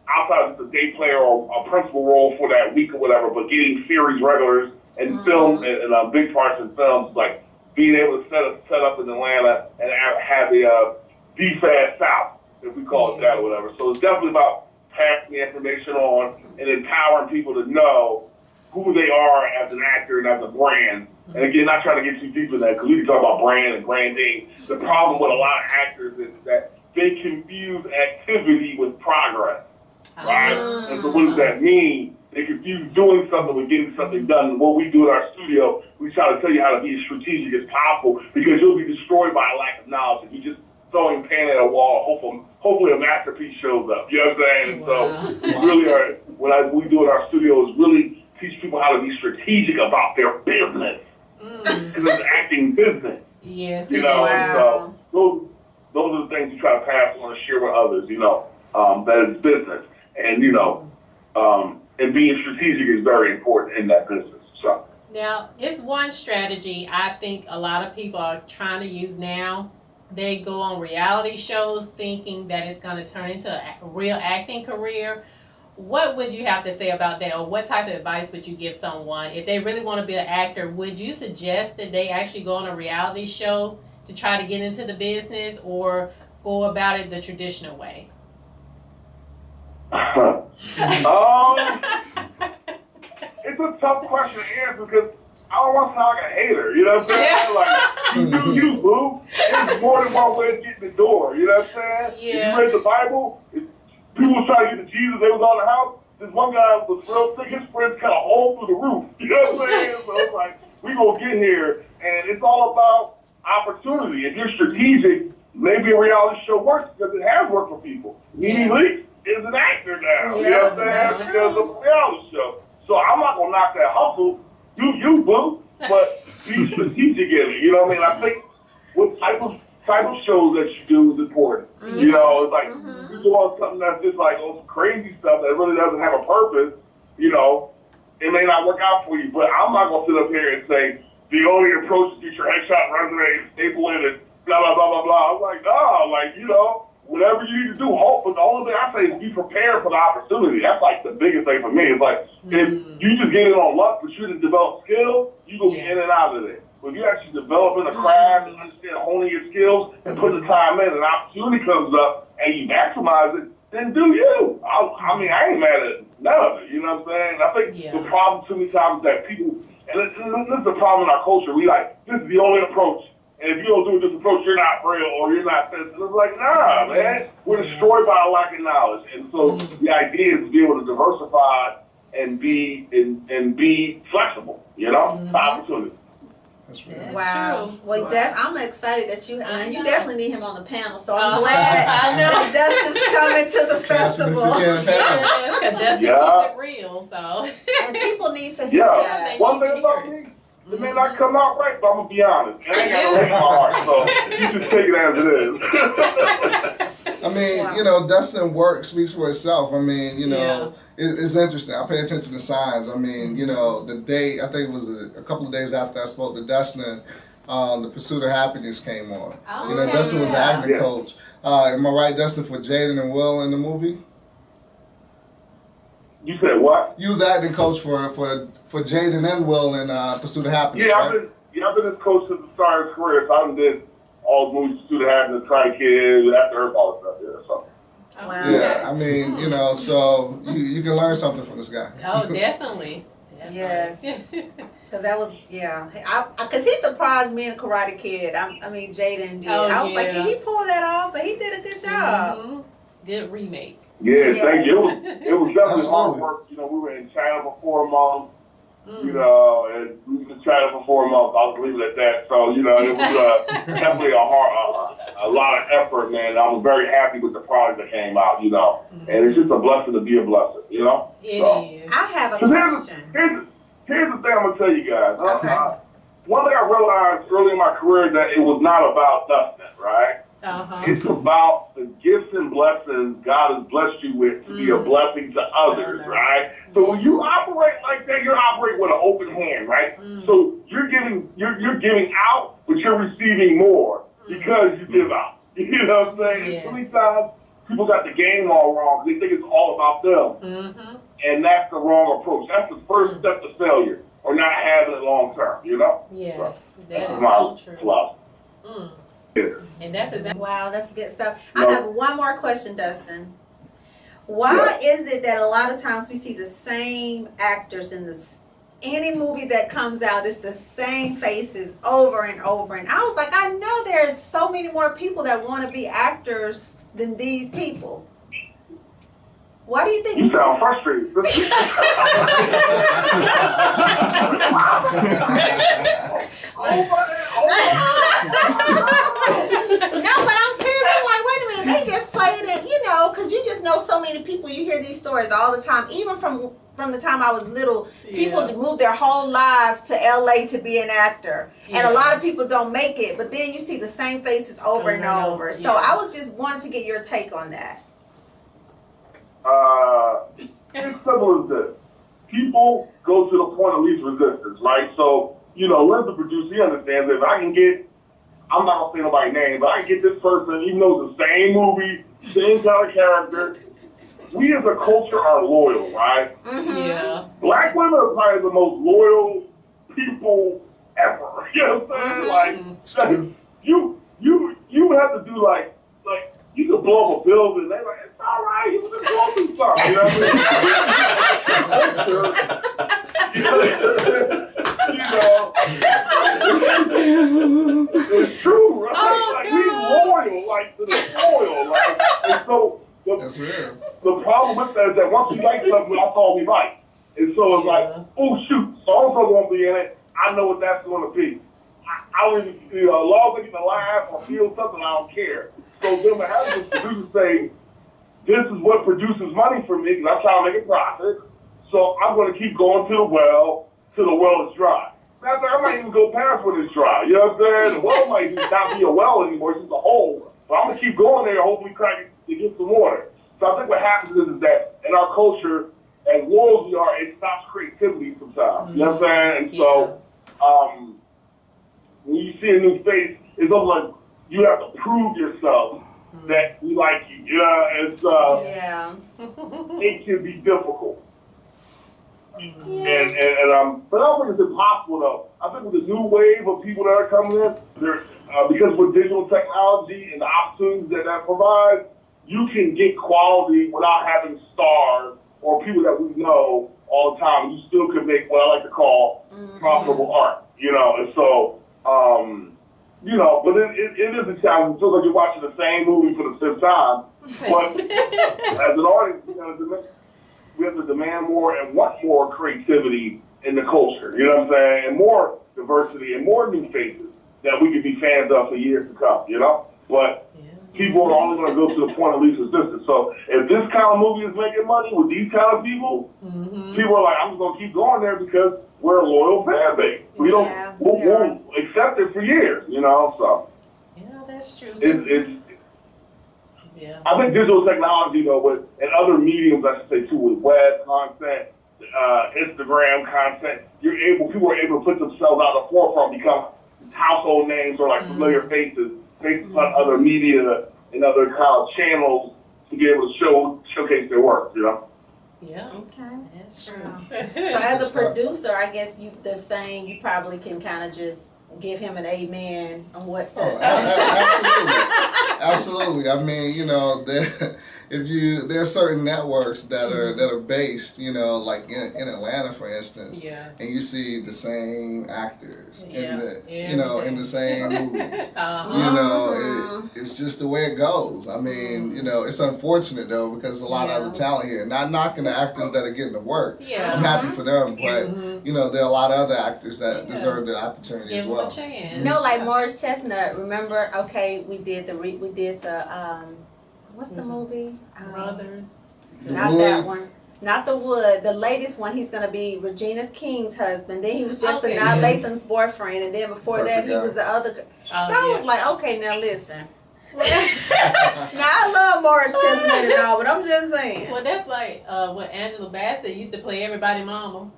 outside of just a day player or a principal role for that week or whatever, but getting series regulars and film and big parts in films, like being able to set up in Atlanta and have the DFAS South, if we call it that or whatever. So it's definitely about passing the information on and empowering people to know who they are as an actor and as a brand. And again, not trying to get too deep in that because we can talk about brand and branding. The problem with a lot of actors is that they confuse activity with progress, right? And so what does that mean? They confuse doing something with getting something done. And what we do in our studio, we try to tell you how to be as strategic as possible because you'll be destroyed by a lack of knowledge. If you just throwing pen at a wall, hopefully a masterpiece shows up. You know what I'm saying? And so we really are, what we do in our studio is really teach people how to be strategic about their business. Because it's acting business. Yes. You know, and so those are the things you try to pass on and share with others, you know, that is business. And, you know, and being strategic is very important in that business. So now, it's one strategy I think a lot of people are trying to use now. They go on reality shows thinking that it's going to turn into a real acting career. What would you have to say about that, or what type of advice would you give someone if they really want to be an actor? Would you suggest that they actually go on a reality show to try to get into the business, or go about it the traditional way? It's a tough question to answer because I don't want to sound like a hater, you know what I'm saying? Like, you do you, boo. There's more than one way to get in the door, you know what I'm saying? Yeah. If you read the Bible, if people was trying to get to Jesus, they was on the house. This one guy was real sick, his friends cut a hole through the roof, you know what I'm saying? So it's like, we gonna get here, and it's all about opportunity. If you're strategic, maybe a reality show works because it has worked for people. Nene Leakes is an actor now, you know what I'm saying? Because of a reality show. So I'm not gonna knock that hustle. Do you, boo? But be strategic in it. You know what I mean? I think what type of shows that you do is important. You know, it's like you go on something that's just like some crazy stuff that really doesn't have a purpose. You know, it may not work out for you. But I'm not gonna sit up here and say the only approach is to get your headshot, resume, staple in, and blah blah blah blah blah. I'm like, no, like you know. Whatever you need to do, hope. But the only thing I say is be prepared for the opportunity. That's like the biggest thing for me. It's like if you just get it on luck, but you didn't develop skills, you go in and out of there. But if you actually developing a craft and understand honing your skills and put the time in, and an opportunity comes up and you maximize it, then do you. I mean, I ain't mad at none of it. You know what I'm saying? I think the problem too many times is that people, and this is the problem in our culture. We like this is the only approach. And if you don't do this approach, you're not real or you're not sensitive. It's like, nah, man. We're destroyed by a lack of knowledge. And so the idea is to be able to diversify and be flexible, you know, to opportunity. That's right. Wow. True. Well, I'm excited that you definitely need him on the panel. So I'm glad I know. Dustin's coming to the festival. Yes, because Dustin keeps it real, so. And people need to hear that. One thing about me, it may not come out right, but I'm going to be honest. It ain't got to break my heart, so you just take it as it is. I mean, you know, Dustin work speaks for itself. I mean, you know, it's interesting. I pay attention to signs. I mean, you know, the day, I think it was a couple of days after I spoke to Dustin, The Pursuit of Happiness came on. Oh, you know, Dustin was the acting coach. Am I right, Dustin, for Jaden and Will in the movie? You said what? You was the acting coach for Jaden and Will in Pursuit of Happiness, Yeah, right? I've been his coach since the start of his career, so I did all the movies, Pursuit of Happiness, Try Kid, After Earth, all that stuff, so. Wow. Yeah, I mean, you know, so you can learn something from this guy. Oh, definitely. Yes. Because that was, because he surprised me in Karate Kid. I mean, Jaden did. I was like, he pulled that off, but he did a good job. Good remake. Yeah, thank you. It was definitely hard work. You know, we were in China for 4 months. You know, and we just tried it for 4 months. I'll leave it at that. So, you know, it was definitely a lot of effort, man. I was very happy with the product that came out, you know. And it's just a blessing to be a blessing, you know? It is. I have a question. Here's the thing I'm going to tell you guys. Okay. One thing I realized early in my career that it was not about Dustin, right? It's about the gifts and blessings God has blessed you with to be a blessing to others, right? So when you operate like that, you're operating with an open hand, right? So you're giving out, but you're receiving more because you give out. You know what I'm saying? Yes. So many times people got the game all wrong. They think it's all about them, and that's the wrong approach. That's the first step to failure, or not having it long term. You know? Yes, So, that is my so true. philosophy. Yeah. And that's exactly. Wow, that's good stuff. I have one more question, Dustin. Why is it that a lot of times we see the same actors in any movie that comes out, it's the same faces over and over? And I was like, I know there's so many more people that want to be actors than these people. Why do you think You sound frustrated. No, but I'm serious. I'm like, wait a minute. They just played it, you know, because you just know so many people. You hear these stories all the time. Even from the time I was little, people move their whole lives to LA to be an actor. And a lot of people don't make it, but then you see the same faces over and over. So I was just wanting to get your take on that. It's simple as this. People go to the point of least resistance, right? So, you know, Liz, the producer, he understands that if I can get, I'm not going to say nobody's name, but I can get this person, even though it's the same movie, same kind of character, we as a culture are loyal, right? Yeah. Black women are probably the most loyal people ever. You know what I'm saying? Like, you have to do like, you could blow up a building, they're like, it's all right, you can go do something, you know what I mean? It's true, right? Oh, like, we loyal, like, to the soil, like, and so, That's real. the problem with that is that once we like something, that's all we like. And so it's like, oh, shoot, so-and-so won't be in it, I know what that's going to be. I don't even, you know, as long as I get to laugh or feel something, I don't care. So then what happens is producers say, this is what produces money for me, because I'm trying to make a profit. So I'm going to keep going to the well till the well is dry. Matter of fact, I might even go past when it's dry. You know what I'm saying? The well might not be a well anymore, it's just a hole. But I'm going to keep going there and hopefully try to get some water. So I think what happens is that in our culture, as loyal as we are, it stops creativity sometimes. You know what I'm saying? And so when you see a new face, it's almost like you have to prove yourself that we like you. You know, and so it can be difficult. And but I don't think it's impossible though. I think with the new wave of people that are coming in, they're because with digital technology and the opportunities that provides, you can get quality without having stars or people that we know all the time. You still can make what I like to call profitable art. You know, and so you know, but it is a challenge. It feels like you're watching the same movie for the fifth time. But as an artist, you know, we have to demand more and want more creativity in the culture. You know what I'm saying? And more diversity and more new faces that we could be fans of for years to come. You know, but people are only going to go to the point of least resistance. So if this kind of movie is making money with these kind of people, people are like, I'm just going to keep going there because we're a loyal fan base. We don't, we'll accept it for years, you know, so. Yeah, that's true. I think digital technology, though, and other mediums, I should say, too, with web content, Instagram content, people are able to put themselves out the forefront, become household names or like familiar faces based on other media and other kind of channels to be able to showcase their work, you know? Yeah. Okay. That's true. So as a producer, I guess you probably can kind of just give him an amen on what. Absolutely. I mean, you know, there are certain networks that are based, you know, like in Atlanta, for instance, and you see the same actors in the same movies. You know, it's just the way it goes. I mean, you know, it's unfortunate though because a lot of other talent here. Not knocking the actors that are getting the work. I'm happy for them, but you know, there are a lot of other actors that deserve the opportunity Give as well. them a chance. No, like Morris Chestnut. Remember? Okay, we did the what's the movie? Brothers. Not Wood. that one. Not the Wood. The latest one, he's going to be Regina King's husband. Then he was just Okay. Sanaa Lathan's boyfriend. And then before Perfect that, he guy. was the other. Oh, So I yeah. was like, okay, now listen. Now I love Morris Chestnut and all, but I'm just saying. Well, that's like what Angela Bassett used to play everybody mama.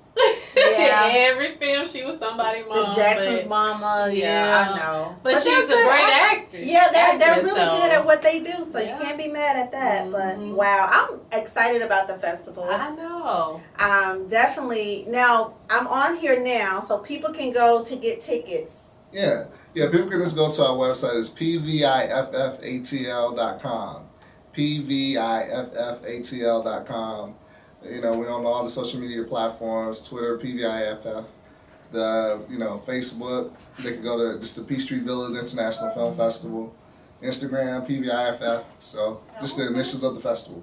Yeah. Every film she was somebody mama. The Jackson's but, mama. Yeah, I know. But she's they're a good great act- actress. Yeah, they're Actress, really so- good at what they do, so Yeah. you can't be mad at that. But Mhm. wow, I'm excited about the festival. I know. Definitely. Now I'm on here now, so people can go to get tickets. Yeah. Yeah, people can just go to our website. It's PVIFFATL.com. PVIFFATL.com. You know, we're on all the social media platforms, Twitter, PVIFF, Facebook. They can go to just the Peachtree Village International Film Festival, Instagram, PVIFF. So just the initials of the festival.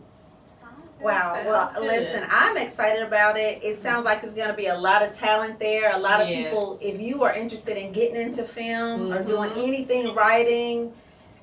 Wow. Well, Sounds good. listen, I'm excited about it. It sounds like it's going to be a lot of talent there. A lot of Yes. people, if you are interested in getting into film or Mhm. doing anything, writing,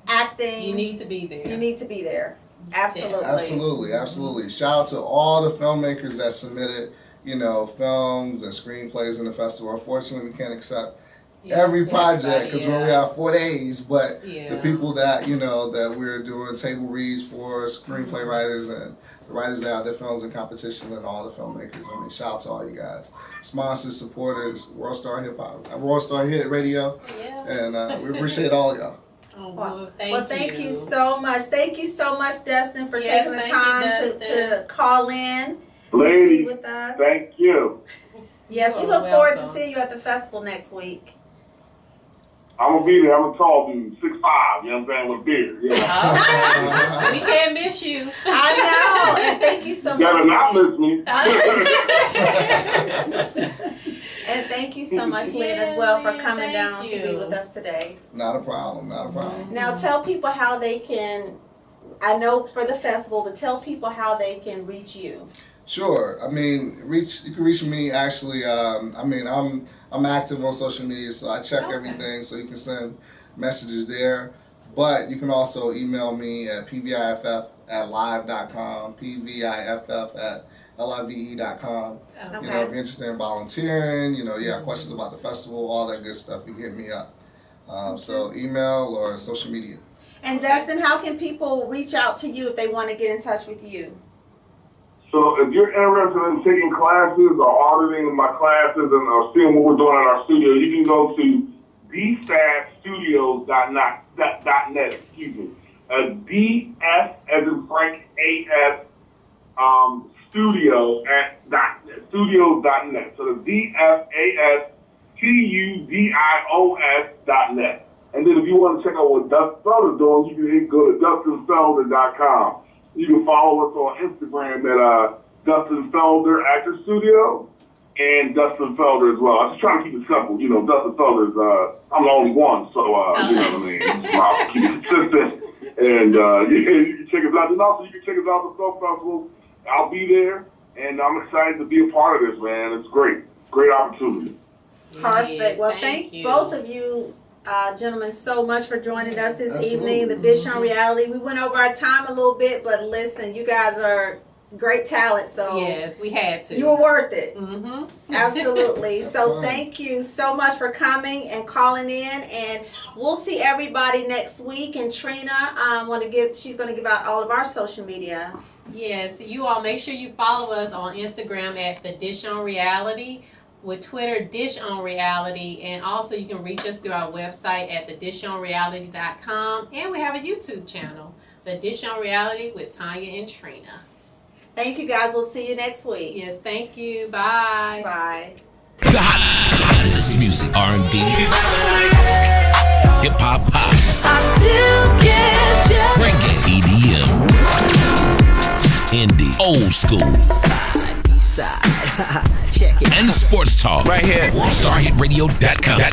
acting, You need to be there. you need to be there. Absolutely. Absolutely, absolutely. Shout out to all the filmmakers that submitted, you know, films and screenplays in the festival. Unfortunately, we can't accept Yeah, every project because we everybody, only have 4 days. But Yeah. the people that, you know, that we're doing table reads for, screenplay writers and the writers that have their films in competition, and all the filmmakers. I mean, shout out to all you guys. Sponsors, supporters, World Star Hip Hop, World Star Hit Radio, Yeah. and we appreciate all of y'all. Oh, Well, well, thank you so much. Thank you so much, Dustin, for Yes, taking the thank you, time Dustin. to call in, to be Ladies, with us. thank you. Yes, we You look are forward to welcome. seeing you at the festival next week. I'm gonna be there. I'm a tall dude, 6'5", you know what I'm saying, with a beard. You know? We can't miss you. I know, and thank you so You better not much. miss me. And thank you so much, Lynn, as well, for Yeah, coming thank down to be you. with us today. Not a problem, not a problem. Now, tell people how they can. I know for the festival, but tell people how they can reach you. Sure. I mean, you can reach me actually. I'm active on social media, so I check Okay. everything. So you can send messages there, but you can also email me at pviff@live.com, pviff@live.com. You know, if you're interested in volunteering, you know, you have questions about the festival, all that good stuff, you can hit me up. So email or social media. And Dustin, how can people reach out to you if they want to get in touch with you? So if you're interested in taking classes or auditing my classes and or seeing what we're doing in our studio, you can go to dfaststudios.net. Excuse me. DF as in Frank AS studio at studios.net. So the DFASTUDIOS.net. And then if you want to check out what Dustin Felder's doing, you can go to DustinFelder.com. You can follow us on Instagram at Dustin Felder Actor Studio and Dustin Felder as well. I'm just trying to keep it simple. You know, Dustin Felder's, I'm the only one, so, you know what I mean? I'll keep it consistent. And you can check us out. And also, you can check us out at the Film Festival. I'll be there, and I'm excited to be a part of this, man. It's great. Great opportunity. Perfect. Yes, Well, thank you. both of you, gentlemen, so much for joining us this Absolutely. evening. The Dish on Reality. We went over our time a little bit, but listen, you guys are great talent, so Yes, we had to. you were worth it. Mm-hmm. Absolutely. So Fun. thank you so much for coming and calling in, and we'll see everybody next week. And Trina, she's going to give out all of our social media. Yes, you all make sure you follow us on Instagram at The Dish on Reality, with Twitter, Dish on Reality, and also you can reach us through our website at thedishonreality.com, and we have a YouTube channel, The Dish on Reality with Tanya and Trina. Thank you, guys. We'll see you next week. Yes, thank you. Bye. Bye. The hottest music, R&B, hip hop, pop, I still get you. reggae, EDM, indie, old school, Side. Check it. and sports talk. Right here. WorldStarHitRadio.com.